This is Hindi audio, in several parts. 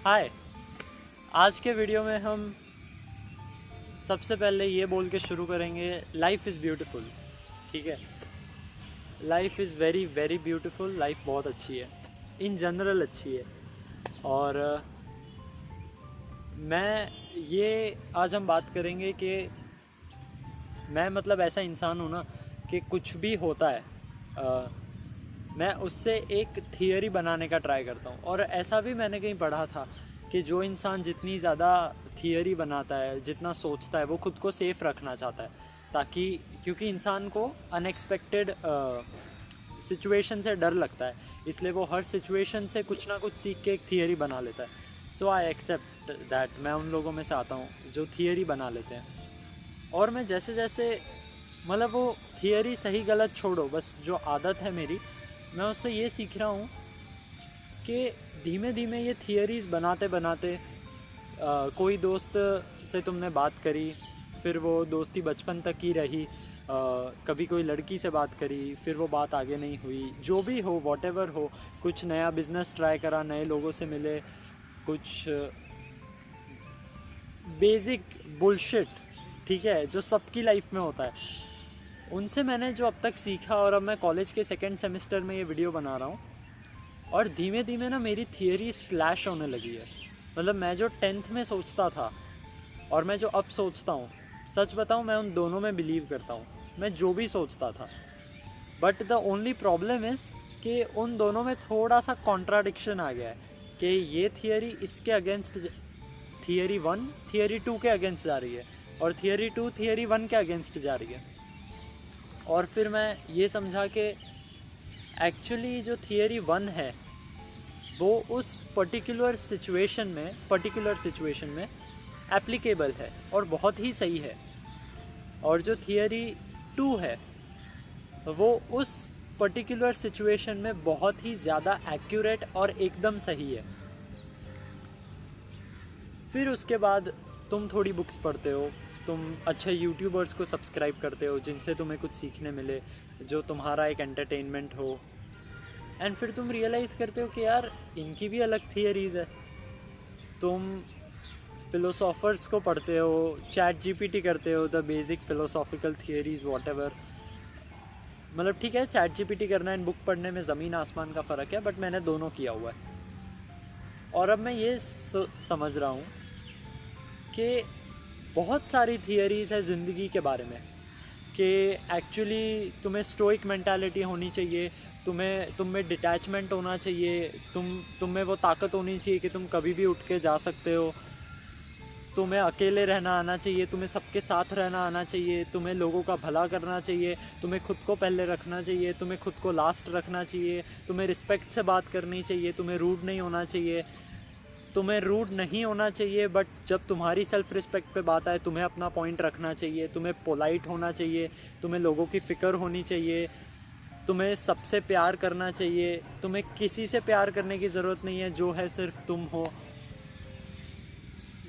हाय। आज के वीडियो में हम सबसे पहले ये बोल के शुरू करेंगे, लाइफ इज़ ब्यूटीफुल। ठीक है, life is very very beautiful. Life बहुत अच्छी है, इन जनरल अच्छी है। और मैं ये आज हम बात करेंगे कि मैं मतलब ऐसा इंसान हूँ ना कि कुछ भी होता है मैं उससे एक थियरी बनाने का ट्राई करता हूँ। और ऐसा भी मैंने कहीं पढ़ा था कि जो इंसान जितनी ज़्यादा थियरी बनाता है, जितना सोचता है, वो खुद को सेफ़ रखना चाहता है, ताकि क्योंकि इंसान को अनएक्सपेक्टेड सिचुएशन से डर लगता है, इसलिए वो हर सिचुएशन से कुछ ना कुछ सीख के एक थियरी बना लेता है। सो आई एक्सेप्ट दैट मैं उन लोगों में से आता हूँ जो थियरी बना लेते हैं। और मैं जैसे जैसे मतलब वो थियरी सही गलत छोड़ो, बस जो आदत है मेरी, मैं उससे ये सीख रहा हूँ कि धीमे धीमे ये थियरीज़ बनाते बनाते कोई दोस्त से तुमने बात करी, फिर वो दोस्ती बचपन तक ही रही, कभी कोई लड़की से बात करी, फिर वो बात आगे नहीं हुई, जो भी हो, वॉटेवर हो, कुछ नया बिजनेस ट्राई करा, नए लोगों से मिले, कुछ बेसिक बुलशिट, ठीक है, जो सबकी लाइफ में होता है, उनसे मैंने जो अब तक सीखा। और अब मैं कॉलेज के सेकेंड सेमेस्टर में ये वीडियो बना रहा हूँ और धीमे धीमे ना मेरी थियरी क्लैश होने लगी है। मतलब मैं जो 10th में सोचता था और मैं जो अब सोचता हूँ, सच बताऊँ मैं उन दोनों में बिलीव करता हूँ, मैं जो भी सोचता था। But the only problem is कि उन दोनों में थोड़ा सा कॉन्ट्राडिक्शन आ गया है कि ये थियरी इसके अगेंस्ट, थियरी 1 थियरी 2 के अगेंस्ट जा रही है और थियरी 2 थियरी 1 के अगेंस्ट जा रही है। और फिर मैं ये समझा कि एक्चुअली जो थियरी 1 है वो उस पर्टिकुलर सिचुएशन में एप्लीकेबल है और बहुत ही सही है, और जो थियरी 2 है वो उस पर्टिकुलर सिचुएशन में बहुत ही ज़्यादा एक्यूरेट और एकदम सही है। फिर उसके बाद तुम थोड़ी बुक्स पढ़ते हो, तुम अच्छे यूट्यूबर्स को सब्सक्राइब करते हो जिनसे तुम्हें कुछ सीखने मिले, जो तुम्हारा एक एंटरटेनमेंट हो, एंड फिर तुम रियलाइज़ करते हो कि यार इनकी भी अलग थियरीज़ है। तुम फिलोसोफर्स को पढ़ते हो, चैट जीपीटी करते हो, the basic philosophical theories whatever. मतलब ठीक है, चैट जीपीटी करना इन बुक पढ़ने में ज़मीन आसमान का फ़र्क है, बट मैंने दोनों किया हुआ है। और अब मैं ये समझ रहा हूँ कि बहुत सारी थियरीज़ है ज़िंदगी के बारे में कि एक्चुअली तुम्हें स्टोइक मेंटालिटी होनी चाहिए, तुम में डिटैचमेंट होना चाहिए, तुम में वो ताकत होनी चाहिए कि तुम कभी भी उठ के जा सकते हो, तुम्हें अकेले रहना आना चाहिए, तुम्हें सबके साथ रहना आना चाहिए, तुम्हें लोगों का भला करना चाहिए, तुम्हें खुद को पहले रखना चाहिए, तुम्हें खुद को लास्ट रखना चाहिए, तुम्हें रिस्पेक्ट से बात करनी चाहिए, तुम्हें रूड नहीं होना चाहिए, तुम्हें रूड नहीं होना चाहिए, बट जब तुम्हारी सेल्फ रिस्पेक्ट पे बात आए तुम्हें अपना पॉइंट रखना चाहिए, तुम्हें पोलाइट होना चाहिए, तुम्हें लोगों की फ़िक्र होनी चाहिए, तुम्हें सबसे प्यार करना चाहिए, तुम्हें किसी से प्यार करने की ज़रूरत नहीं है, जो है सिर्फ तुम हो।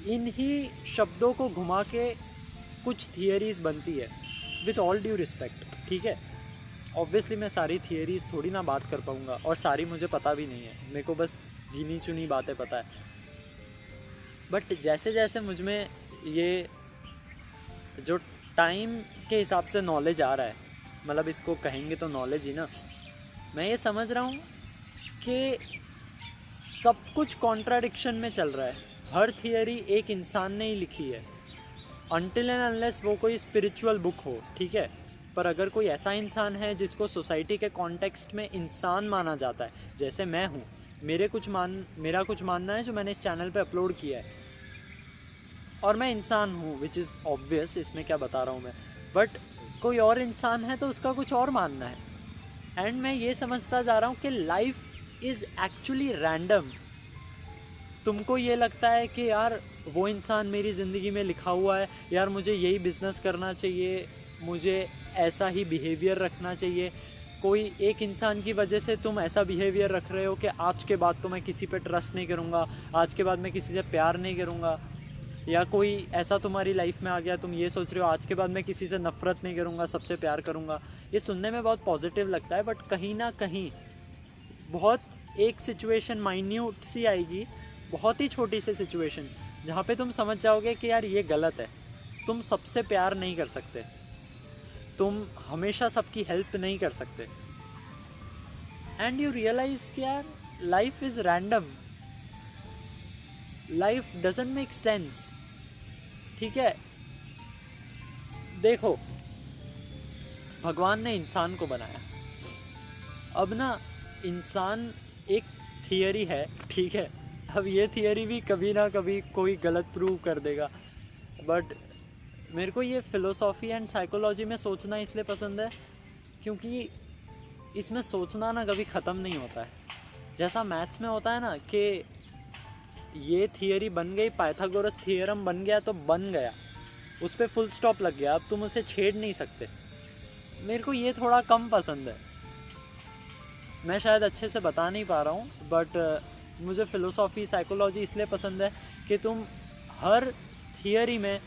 इन्हीं शब्दों को घुमा के कुछ थियरीज़ बनती है, विथ ऑल ड्यू रिस्पेक्ट। ठीक है, ऑब्वियसली मैं सारी थियरीज़ थोड़ी ना बात कर पाऊँगा और सारी मुझे पता भी नहीं है, मेरे को बस गिनी चुनी बातें पता है। बट जैसे जैसे मुझ में ये जो टाइम के हिसाब से नॉलेज आ रहा है, मतलब इसको कहेंगे तो नॉलेज ही ना, मैं ये समझ रहा हूँ कि सब कुछ कॉन्ट्राडिक्शन में चल रहा है। हर थियरी एक इंसान ने ही लिखी है, अनटिल एंड अनलेस वो कोई स्पिरिचुअल बुक हो, ठीक है। पर अगर कोई ऐसा इंसान है जिसको सोसाइटी के कॉन्टेक्स्ट में इंसान माना जाता है, जैसे मैं हूँ, मेरा कुछ मानना है जो मैंने इस चैनल पे अपलोड किया है, और मैं इंसान हूँ, विच इज़ ऑब्वियस, इसमें क्या बता रहा हूँ मैं। बट कोई और इंसान है तो उसका कुछ और मानना है। एंड मैं ये समझता जा रहा हूँ कि लाइफ इज़ एक्चुअली रैंडम। तुमको ये लगता है कि यार वो इंसान मेरी ज़िंदगी में लिखा हुआ है, यार मुझे यही बिज़नेस करना चाहिए, मुझे ऐसा ही बिहेवियर रखना चाहिए। कोई एक इंसान की वजह से तुम ऐसा बिहेवियर रख रहे हो कि आज के बाद तो मैं किसी पे ट्रस्ट नहीं करूँगा, आज के बाद मैं किसी से प्यार नहीं करूँगा। या कोई ऐसा तुम्हारी लाइफ में आ गया, तुम ये सोच रहे हो आज के बाद मैं किसी से नफ़रत नहीं करूँगा, सबसे प्यार करूँगा। ये सुनने में बहुत पॉजिटिव लगता है, बट कहीं ना कहीं बहुत एक सिचुएशन माइन्यूट सी आएगी बहुत ही छोटी सी सिचुएशन जहाँ पे तुम समझ जाओगे कि यार ये गलत है। तुम सबसे प्यार नहीं कर सकते, तुम हमेशा सबकी हेल्प नहीं कर सकते, एंड यू रियलाइज कि यार life is random, life doesn't make sense. ठीक है, देखो भगवान ने इंसान को बनाया, अब ना इंसान एक थियरी है, ठीक है, अब ये थियरी भी कभी ना कभी कोई गलत प्रूव कर देगा, बट मेरे को ये फिलोसॉफी एंड साइकोलॉजी में सोचना इसलिए पसंद है क्योंकि इसमें सोचना ना कभी ख़त्म नहीं होता है। जैसा मैथ्स में होता है ना कि ये थियरी बन गई, पाइथागोरस थियरम बन गया तो बन गया, उस पर फुल स्टॉप लग गया, अब तुम उसे छेड़ नहीं सकते। मेरे को ये थोड़ा कम पसंद है, मैं शायद अच्छे से बता नहीं पा रहा हूँ, बट मुझे फ़िलोसॉफी साइकोलॉजी इसलिए पसंद है कि तुम हर थियरी में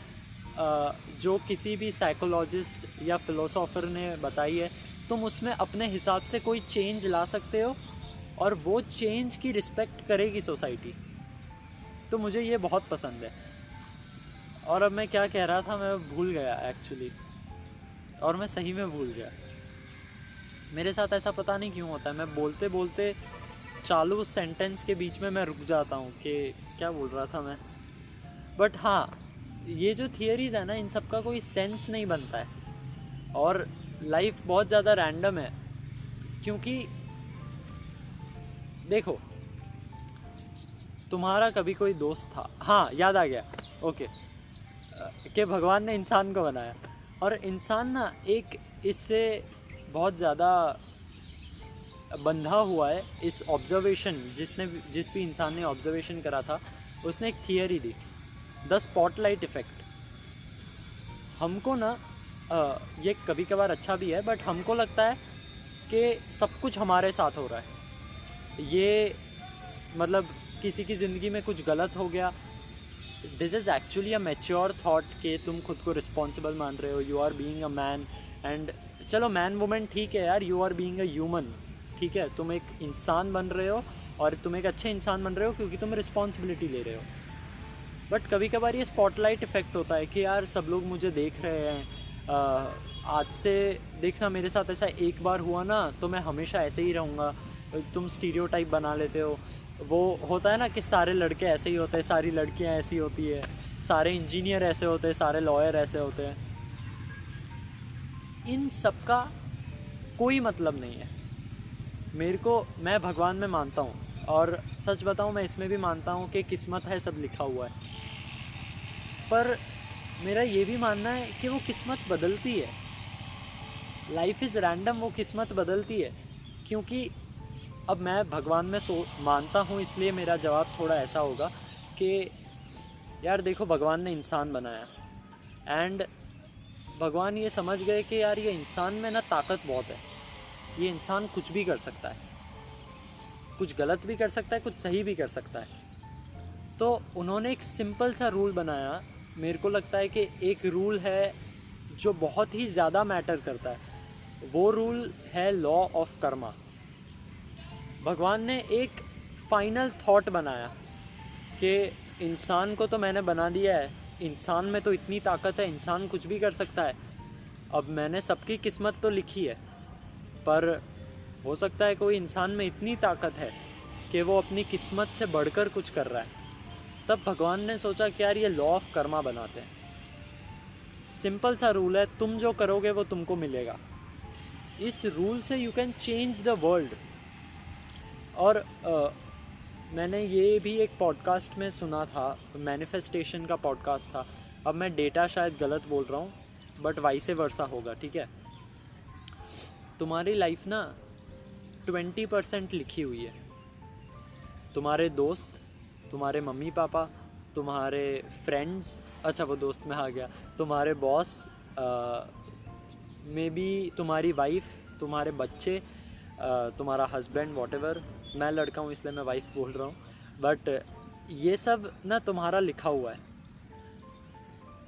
जो किसी भी साइकोलॉजिस्ट या फिलोसोफर ने बताई है, तुम उसमें अपने हिसाब से कोई चेंज ला सकते हो और वो चेंज की रिस्पेक्ट करेगी सोसाइटी। तो मुझे ये बहुत पसंद है। और अब मैं क्या कह रहा था मैं भूल गया एक्चुअली, और मैं सही में भूल गया। मेरे साथ ऐसा पता नहीं क्यों होता है, मैं बोलते बोलते चालू सेंटेंस के बीच में मैं रुक जाता हूँ कि क्या बोल रहा था मैं। बट हाँ, ये जो थियरीज है ना, इन सब का कोई सेंस नहीं बनता है और लाइफ बहुत ज़्यादा रैंडम है। क्योंकि देखो, तुम्हारा कभी कोई दोस्त था, हाँ याद आ गया, ओके, कि भगवान ने इंसान को बनाया और इंसान ना एक इससे बहुत ज़्यादा बंधा हुआ है इस ऑब्जर्वेशन, जिस भी इंसान ने ऑब्जर्वेशन करा था उसने एक theory the, the spotlight effect. हमको ना ये कभी कभार अच्छा भी है, बट हमको लगता है कि सब कुछ हमारे साथ हो रहा है, ये मतलब किसी की ज़िंदगी में कुछ गलत हो गया, this is actually a mature thought कि तुम खुद को रिस्पॉन्सिबल मान रहे हो, you are being a man, and चलो मैन वुमेन ठीक है यार, you are being a human, ठीक है, तुम एक इंसान बन रहे हो और तुम एक अच्छे इंसान बन रहे हो क्योंकि तुम रिस्पॉन्सिबिलिटी ले रहे हो। बट कभी कभार ये स्पॉटलाइट इफ़ेक्ट होता है कि यार सब लोग मुझे देख रहे हैं, आज से देखना मेरे साथ ऐसा एक बार हुआ ना तो मैं हमेशा ऐसे ही रहूँगा, तुम स्टीरियोटाइप बना लेते हो। वो होता है ना कि सारे लड़के ऐसे ही होते हैं, सारी लड़कियां ऐसी होती है, सारे इंजीनियर ऐसे होते हैं, सारे लॉयर ऐसे होते हैं। इन सब का कोई मतलब नहीं है मेरे को। मैं भगवान में मानता हूँ और सच बताऊँ मैं इसमें भी मानता हूँ कि किस्मत है, सब लिखा हुआ है, पर मेरा ये भी मानना है कि वो किस्मत बदलती है। लाइफ इज़ रैंडम, वो किस्मत बदलती है। क्योंकि अब मैं भगवान में मानता हूँ, इसलिए मेरा जवाब थोड़ा ऐसा होगा कि यार देखो, भगवान ने इंसान बनाया एंड भगवान ये समझ गए कि यार ये इंसान में ना ताकत बहुत है, ये इंसान कुछ भी कर सकता है, कुछ गलत भी कर सकता है, कुछ सही भी कर सकता है। तो उन्होंने एक सिंपल सा रूल बनाया, मेरे को लगता है कि एक रूल है जो बहुत ही ज़्यादा मैटर करता है, वो रूल है लॉ ऑफ कर्मा। भगवान ने एक फाइनल थॉट बनाया कि इंसान को तो मैंने बना दिया है, इंसान में तो इतनी ताकत है, इंसान कुछ भी कर सकता है। अब मैंने सबकी किस्मत तो लिखी है, पर हो सकता है कोई इंसान में इतनी ताकत है कि वो अपनी किस्मत से बढ़कर कुछ कर रहा है। तब भगवान ने सोचा कि यार ये लॉ ऑफ कर्मा बनाते हैं। सिंपल सा रूल है, तुम जो करोगे वो तुमको मिलेगा। इस रूल से you can change the world. और मैंने ये भी एक पॉडकास्ट में सुना था, मैनिफेस्टेशन का पॉडकास्ट था, अब मैं डेटा शायद गलत बोल रहा हूँ बट वाइस वर्सा होगा, ठीक है। तुम्हारी लाइफ ना 20% लिखी हुई है। तुम्हारे दोस्त, तुम्हारे मम्मी पापा, तुम्हारे फ्रेंड्स, अच्छा वो दोस्त में आ गया, तुम्हारे बॉस, मे बी तुम्हारी वाइफ, तुम्हारे बच्चे, तुम्हारा हस्बैंड, वॉटेवर। मैं लड़का हूँ इसलिए मैं वाइफ बोल रहा हूँ, बट ये सब ना तुम्हारा लिखा हुआ है।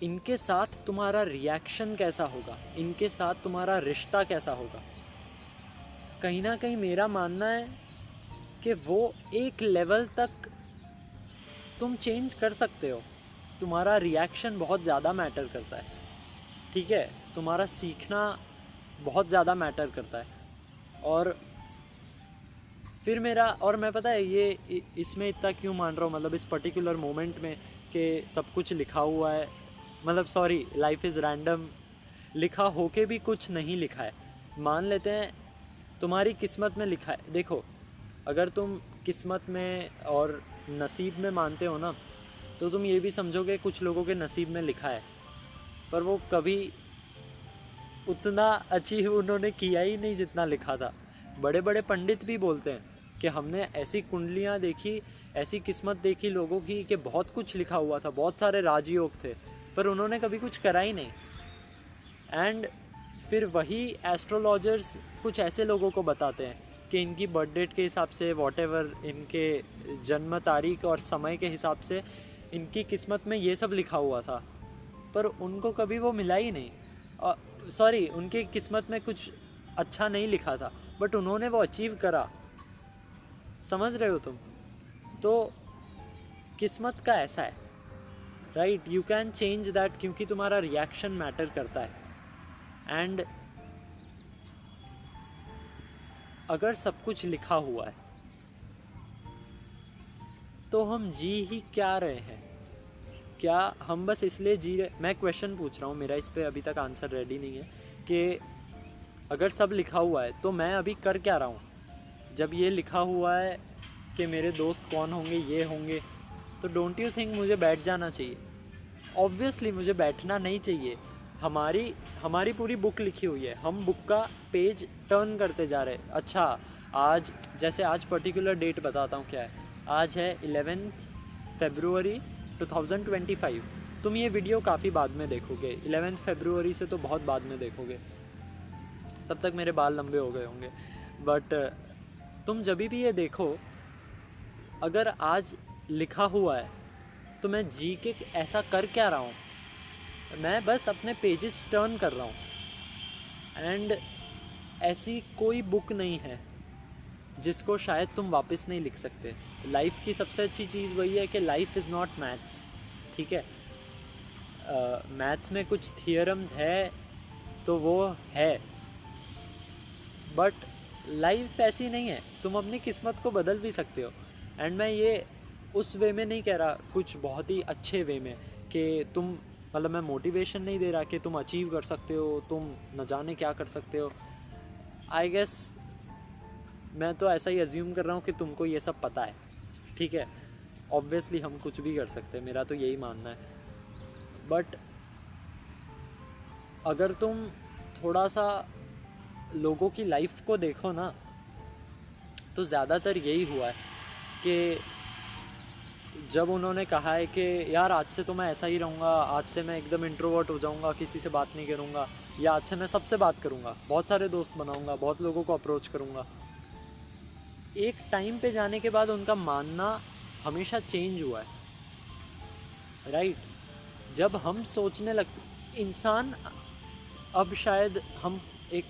इनके साथ तुम्हारा रिएक्शन कैसा होगा, इनके साथ तुम्हारा रिश्ता कैसा होगा, कहीं ना कहीं मेरा मानना है कि वो एक लेवल तक तुम चेंज कर सकते हो, तुम्हारा रिएक्शन बहुत ज़्यादा मैटर करता है, ठीक है, तुम्हारा सीखना बहुत ज़्यादा मैटर करता है। और फिर मेरा, और मैं पता है ये इसमें इतना क्यों मान रहा हूँ, मतलब इस पर्टिकुलर मोमेंट में कि सब कुछ लिखा हुआ है, मतलब सॉरी, लाइफ इज़ रैंडम, लिखा होके भी कुछ नहीं लिखा है। मान लेते हैं तुम्हारी किस्मत में लिखा है। देखो, अगर तुम किस्मत में और नसीब में मानते हो ना, तो तुम ये भी समझोगे कुछ लोगों के नसीब में लिखा है, पर वो कभी उतना अचीव उन्होंने किया ही नहीं जितना लिखा था। बड़े बड़े पंडित भी बोलते हैं कि हमने ऐसी कुंडलियाँ देखी, ऐसी किस्मत देखी लोगों की कि बहुत कुछ लिखा हुआ था, बहुत सारे राजयोग थे, पर उन्होंने कभी कुछ करा ही नहीं। एंड फिर वही एस्ट्रोलॉजर्स कुछ ऐसे लोगों को बताते हैं कि इनकी बर्थ डेट के हिसाब से, वॉटेवर इनके जन्म तारीख और समय के हिसाब से इनकी किस्मत में ये सब लिखा हुआ था, पर उनको कभी वो मिला ही नहीं। सॉरी, उनकी किस्मत में कुछ अच्छा नहीं लिखा था, बट उन्होंने वो अचीव करा। समझ रहे हो तुम? तो किस्मत का ऐसा है, right, you can change that, क्योंकि तुम्हारा रिएक्शन मैटर करता है। एंड अगर सब कुछ लिखा हुआ है तो हम जी ही क्या रहे हैं? क्या हम बस इसलिए जी रहे? मैं क्वेश्चन पूछ रहा हूँ, मेरा इस पे अभी तक आंसर रेडी नहीं है कि अगर सब लिखा हुआ है तो मैं अभी कर क्या रहा हूँ? जब ये लिखा हुआ है कि मेरे दोस्त कौन होंगे, ये होंगे, तो डोंट यू थिंक मुझे बैठ जाना चाहिए? ऑब्वियसली मुझे बैठना नहीं चाहिए। हमारी पूरी बुक लिखी हुई है, हम बुक का पेज टर्न करते जा रहे हैं। अच्छा, आज जैसे आज पर्टिकुलर डेट बताता हूँ क्या है। आज है 11 फरवरी 2025। तुम ये वीडियो काफ़ी बाद में देखोगे, 11 फरवरी से तो बहुत बाद में देखोगे, तब तक मेरे बाल लंबे हो गए होंगे। बट तुम जब भी ये देखो, अगर आज लिखा हुआ है तो मैं जी के ऐसा कर क्या रहा हूँ? मैं बस अपने पेजेस टर्न कर रहा हूँ। एंड ऐसी कोई बुक नहीं है जिसको शायद तुम वापस नहीं लिख सकते। लाइफ की सबसे अच्छी चीज़ वही है कि लाइफ इज़ नॉट मैथ्स, ठीक है। मैथ्स में कुछ थियरम्स है तो वो है, बट लाइफ ऐसी नहीं है। तुम अपनी किस्मत को बदल भी सकते हो। एंड मैं ये उस वे में नहीं कह रहा, कुछ बहुत ही अच्छे वे में, कि तुम, मतलब मैं मोटिवेशन नहीं दे रहा कि तुम अचीव कर सकते हो, तुम न जाने क्या कर सकते हो। आई गेस मैं तो ऐसा ही अज्यूम कर रहा हूँ कि तुमको ये सब पता है, ठीक है। ऑब्वियसली हम कुछ भी कर सकते हैं, मेरा तो यही मानना है। बट अगर तुम थोड़ा सा लोगों की लाइफ को देखो ना, तो ज़्यादातर यही हुआ है कि जब उन्होंने कहा है कि यार आज से तो मैं ऐसा ही रहूँगा, आज से मैं एकदम इंट्रोवर्ट हो जाऊँगा, किसी से बात नहीं करूँगा, या आज से मैं सबसे बात करूँगा, बहुत सारे दोस्त बनाऊँगा, बहुत लोगों को अप्रोच करूँगा, एक टाइम पे जाने के बाद उनका मानना हमेशा चेंज हुआ है, राइट। जब हम सोचने लगते इंसान, अब शायद हम एक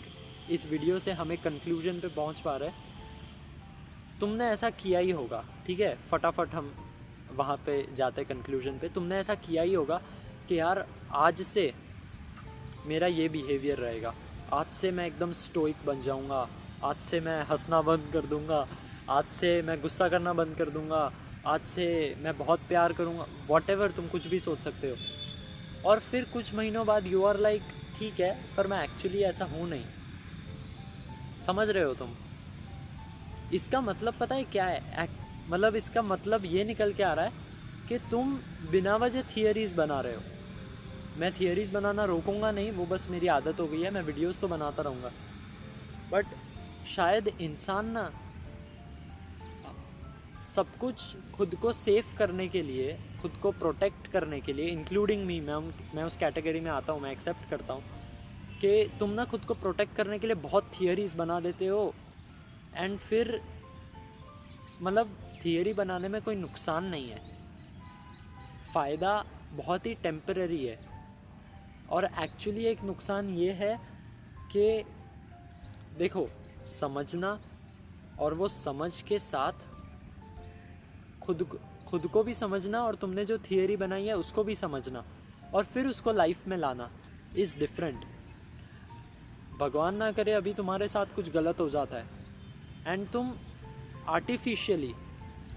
इस वीडियो से हम एक कंक्लूजन पे पहुंच पा रहे हैं। तुमने ऐसा किया ही होगा, ठीक है, फटाफट हम वहाँ पे जाते कंक्लूजन पे। तुमने ऐसा किया ही होगा कि यार आज से मेरा ये बिहेवियर रहेगा, आज से मैं एकदम स्टोइक बन जाऊँगा, आज से मैं हंसना बंद कर दूँगा, आज से मैं गुस्सा करना बंद कर दूँगा, आज से मैं बहुत प्यार करूँगा, वॉटेवर तुम कुछ भी सोच सकते हो। और फिर कुछ महीनों बाद यू आर लाइक, ठीक है, पर मैं एक्चुअली ऐसा हूँ नहीं। समझ रहे हो तुम? इसका मतलब पता है क्या है? मतलब इसका मतलब ये निकल के आ रहा है कि तुम बिना वजह थियरीज़ बना रहे हो। मैं थियरीज़ बनाना रोकूंगा नहीं, वो बस मेरी आदत हो गई है, मैं वीडियोस तो बनाता रहूँगा। बट शायद इंसान ना सब कुछ खुद को सेफ करने के लिए, खुद को प्रोटेक्ट करने के लिए, इंक्लूडिंग मी, मैं उस कैटेगरी में आता हूँ, मैं एक्सेप्ट करता हूँ कि तुम ना खुद को प्रोटेक्ट करने के लिए बहुत थियरीज़ बना देते हो। एंड फिर मतलब थियरी बनाने में कोई नुकसान नहीं है, फ़ायदा बहुत ही टेम्पररी है। और एक्चुअली एक नुकसान ये है कि देखो, समझना और वो समझ के साथ खुद खुद को भी समझना और तुमने जो थियरी बनाई है उसको भी समझना और फिर उसको लाइफ में लाना इज़ डिफरेंट। भगवान ना करे अभी तुम्हारे साथ कुछ गलत हो जाता है एंड तुम आर्टिफिशियली,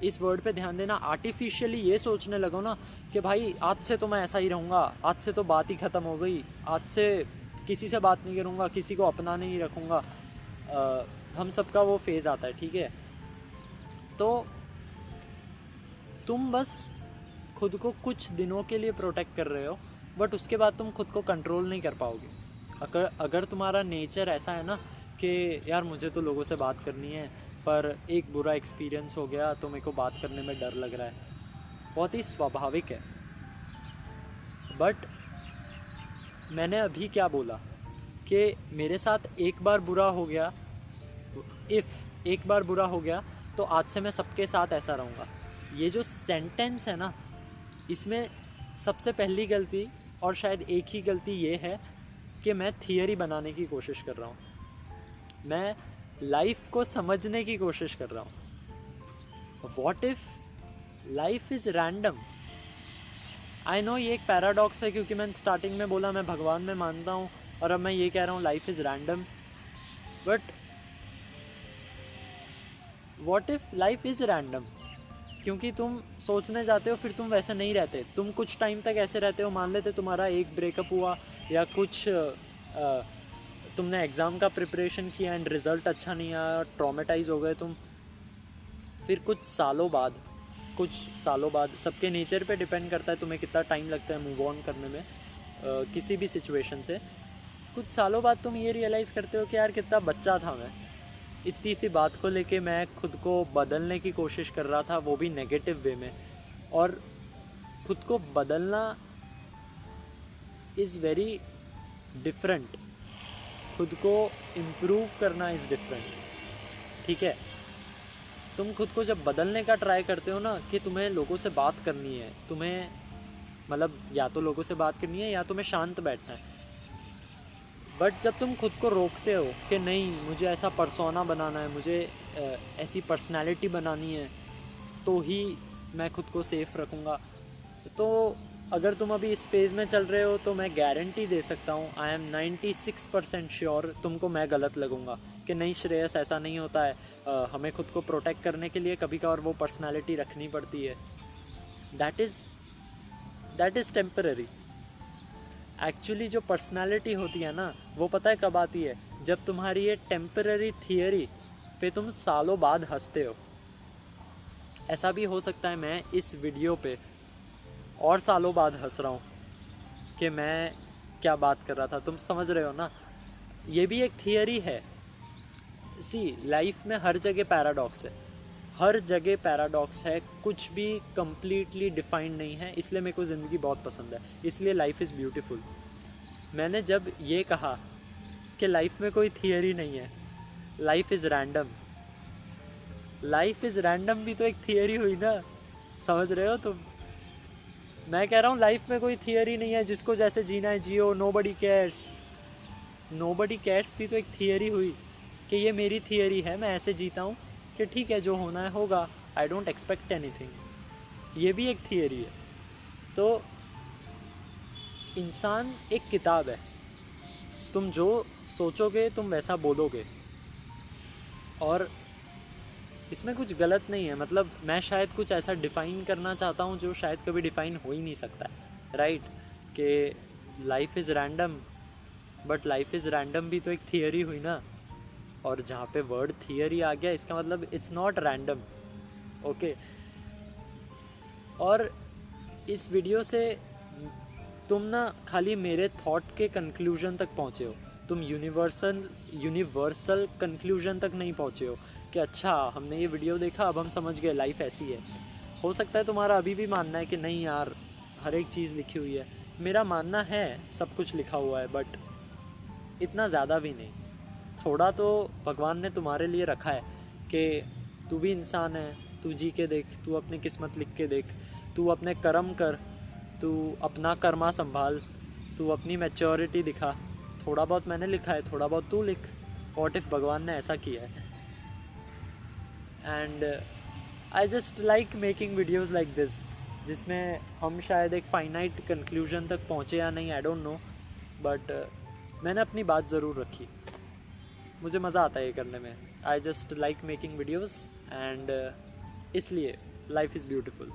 इस वर्ड पे ध्यान देना, आर्टिफिशियली ये सोचने लगो ना कि भाई आज से तो मैं ऐसा ही रहूँगा, आज से तो बात ही ख़त्म हो गई, आज से किसी से बात नहीं करूँगा, किसी को अपना नहीं रखूँगा। हम सबका वो फेज़ आता है, ठीक है। तो तुम बस खुद को कुछ दिनों के लिए प्रोटेक्ट कर रहे हो, बट उसके बाद तुम खुद को कंट्रोल नहीं कर पाओगे। अगर तुम्हारा नेचर ऐसा है ना कि यार मुझे तो लोगों से बात करनी है पर एक बुरा एक्सपीरियंस हो गया तो मेरे को बात करने में डर लग रहा है, बहुत ही स्वाभाविक है। बट मैंने अभी क्या बोला कि मेरे साथ एक बार बुरा हो गया, एक बार बुरा हो गया तो आज से मैं सबके साथ ऐसा रहूँगा। ये जो सेंटेंस है ना, इसमें सबसे पहली गलती और शायद एक ही गलती ये है कि मैं थियरी बनाने की कोशिश कर रहा हूँ, मैं लाइफ को समझने की कोशिश कर रहा हूँ। What if life is random? I know ये एक पैराडॉक्स है क्योंकि मैंने स्टार्टिंग में बोला मैं भगवान में मानता हूँ और अब मैं ये कह रहा हूँ life is random. But what if life is random? क्योंकि तुम सोचने जाते हो फिर तुम वैसे नहीं रहते, तुम कुछ टाइम तक ऐसे रहते हो। मान लेते तुम्हारा एक ब्रेकअप हुआ या कुछ तुमने एग्ज़ाम का प्रिपरेशन किया एंड रिज़ल्ट अच्छा नहीं आया, ट्रॉमेटाइज हो गए तुम। फिर कुछ सालों बाद सबके नेचर पे डिपेंड करता है तुम्हें कितना टाइम लगता है मूव ऑन करने में किसी भी सिचुएशन से। कुछ सालों बाद तुम ये रियलाइज़ करते हो कि यार कितना बच्चा था मैं, इतनी सी बात को लेके मैं खुद को बदलने की कोशिश कर रहा था, वो भी नेगेटिव वे में। और खुद को बदलना इज़ वेरी डिफरेंट, खुद को इम्प्रूव करना इज़ डिफरेंट, ठीक है। तुम खुद को जब बदलने का ट्राई करते हो ना कि तुम्हें लोगों से बात करनी है, तुम्हें मतलब या तो लोगों से बात करनी है या तुम्हें शांत बैठना है, बट जब तुम खुद को रोकते हो कि नहीं मुझे ऐसा पर्सोना बनाना है, मुझे ऐसी पर्सनालिटी बनानी है तो ही मैं खुद को सेफ़ रखूँगा, तो अगर तुम अभी इस फेज़ में चल रहे हो तो मैं गारंटी दे सकता हूँ, आई एम 96% श्योर तुमको मैं गलत लगूँगा कि नहीं श्रेयस ऐसा नहीं होता है। हमें खुद को प्रोटेक्ट करने के लिए कभी कभार वो पर्सनालिटी रखनी पड़ती है। That is temporary. एक्चुअली जो पर्सनालिटी होती है ना वो पता है कब आती है? जब तुम्हारी ये टेम्पररी थियरी पे तुम सालों बाद हंसते हो। ऐसा भी हो सकता है मैं इस वीडियो पे और सालों बाद हंस रहा हूँ कि मैं क्या बात कर रहा था, तुम समझ रहे हो ना। ये भी एक थियरी है। सी लाइफ में हर जगह पैराडॉक्स है, हर जगह पैराडॉक्स है, कुछ भी कंप्लीटली डिफाइंड नहीं है। इसलिए मेरे को ज़िंदगी बहुत पसंद है, इसलिए लाइफ इज़ ब्यूटीफुल। मैंने जब ये कहा कि लाइफ में कोई थियरी नहीं है, life is random, life is random भी तो एक थियरी हुई ना, समझ रहे हो तुम। मैं कह रहा हूँ लाइफ में कोई थियरी नहीं है, जिसको जैसे जीना है जियो, नोबडी केयर्स। नोबडी केयर्स भी तो एक थियरी हुई कि ये मेरी थियरी है, मैं ऐसे जीता हूँ कि ठीक है जो होना है होगा, आई डोंट एक्सपेक्ट एनीथिंग। ये भी एक थियरी है। तो इंसान एक किताब है, तुम जो सोचोगे तुम वैसा बोलोगे, और इसमें कुछ गलत नहीं है। मतलब मैं शायद कुछ ऐसा डिफ़ाइन करना चाहता हूँ जो शायद कभी डिफ़ाइन हो ही नहीं सकता है, राइट? कि life is random, but life is random भी तो एक थियरी हुई ना। और जहाँ पे वर्ड थियरी आ गया इसका मतलब इट्स नॉट रैंडम, ओके। और इस वीडियो से तुम ना खाली मेरे थॉट के कंक्लूजन तक पहुँचे हो, तुम यूनिवर्सल कंक्लूजन तक नहीं पहुँचे हो कि अच्छा हमने ये वीडियो देखा अब हम समझ गए लाइफ ऐसी है। हो सकता है तुम्हारा अभी भी मानना है कि नहीं यार हर एक चीज़ लिखी हुई है। मेरा मानना है सब कुछ लिखा हुआ है, बट इतना ज़्यादा भी नहीं। थोड़ा तो भगवान ने तुम्हारे लिए रखा है कि तू भी इंसान है, तू जी के देख, तू अपनी किस्मत लिख के देख, तू अपने कर्म कर, तू अपना कर्मा संभाल, तू अपनी मैच्योरिटी दिखा। थोड़ा बहुत मैंने लिखा है, थोड़ा बहुत तू लिख। व्हाट इफ भगवान ने ऐसा किया है? And I just like making videos like this, जिसमें हम शायद एक फाइनाइट कंक्लूजन तक पहुँचे या नहीं, आई डोंट नो, बट मैंने अपनी बात ज़रूर रखी। मुझे मज़ा आता है ये करने में। I just like making videos and इसलिए लाइफ इज़ ब्यूटीफुल।